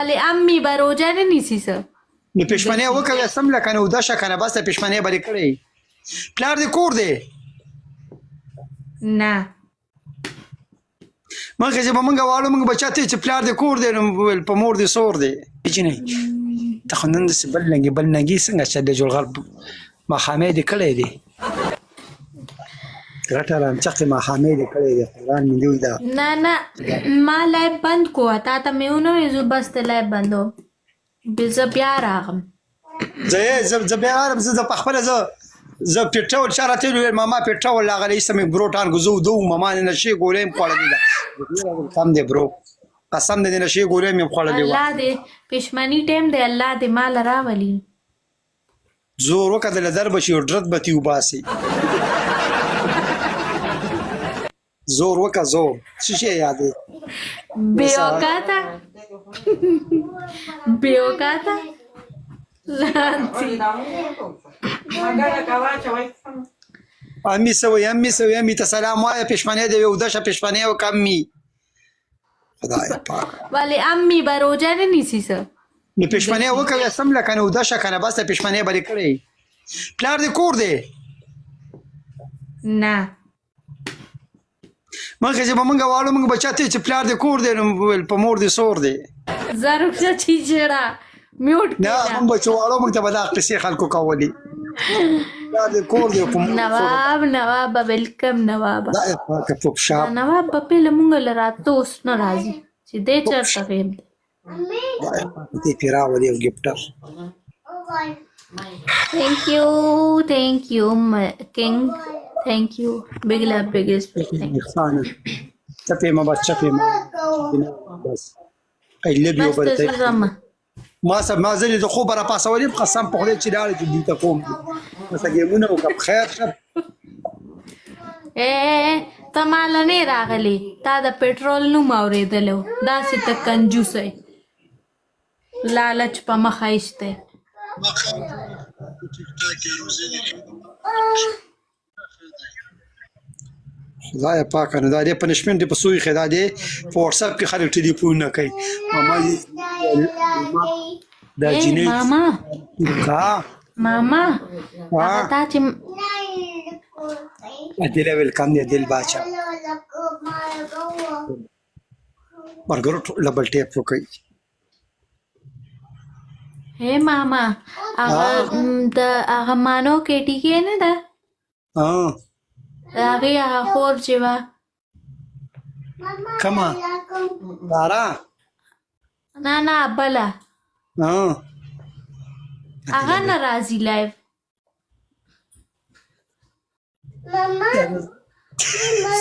ولی امی به روژه ننیسي څه نو پښمنۍ وکړه سم لکه نو دشه کنه بس پښمنۍ بلې کړی پلار دې کور دی نه مخکې چې به موږ واړو موږ به چاته چې پلار دې کور دی نو ویل په مور دې سور دی جینۍ ته خو نن داسې بل نګي څنګه چې د جوړغر ماښامۍ دې کړی دی غټه رامچخې ماښامۍ دې کړی دی قرآن مې دوی دا نه ما لایب بند کوه تا ته مې ونه ویل زه بس ته لایب بندوم زه بیا راغم زه بیا راغلم زه پخپله زه پیټرول چا راته ویل ماما پیټرول راغلی ایسته مې بروټان ګزو دو ماما نشي ګولۍ مې خوړلې ده کم دی برو قسم دې نشي ګولۍ مې خوړلې وه الله دې پښمني ټیم دی الله دې مال راولي زور وکړه دله در به شي ډرت به تې وباسي زور وکړه زور څه شی یادې بې اوقاته امي سوي ته سلام وایه پښمنۍ دې وي ودشه پښمنۍ وکړه امي خدای پاک ولی امی به روژه ننیسي څه نو پښمنۍ وکړه سم لکه نو ودشه کنه بس پښمنۍ بلې کړی پلار دې کور دی نه مخکې چې به موږ واړو موږ به چاته چې پلار دې کور دی نو ویل په مور دې سور دی زرکشه چیچړه میوټ نه موږ به چې واړو موږ ته به دا قصې خلکو کولې پلار دې کور دی په مور نواب ویلکم نواب خدای پاکه پوپ شاپ نواب به پهله مونږ له راته اوس نه راځي چې دی چېرته غیم دی خدای پاکه دې پې راولي یو ګفټر Thank you, my king. Thank you. Big love, biggest big thank you. چپې ما بس چپې ما بس I love you بس ته زه ځم. ما ځلې د خوبه راپاڅولې یم قسم په خدای چې لاړې چې دوی ته کوم مثه ګیمونه وکړه په خیر شه ته ماله نه راغلی تا د پټرول نوم اورېدلی و داسې ته کنجوسی لالچ په مخه ایستی خدای پاکه نو دا دې پنشمنټ دې په سوی ښې دا دې په وټساپ کې خلک ټلیفون نه کوي ماما دا جینۍ ماما هغه تا چې دله ویلکم دی دل باچا ملګرو ډبل ټیپ وکړئ ماما هغه مانو کېټي کې نه ده د هغې هغه خور چې وه کومه دارا نه بله هغه نه راځي لایف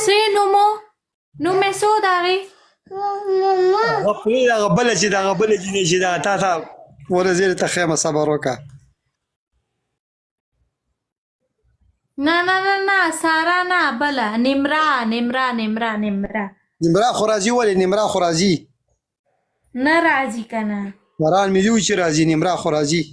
څه نومې څه د هغې هغه پرېږده هغه بله چې د هغه بله جینۍ چې ده تا ته ورځې ته خیمه صبر وکړه نه سارا نه بله نمرا خو راځي ولې نمرا خو راځي نه راځي که نه باران مې دي چې راځي نمرا خو راځي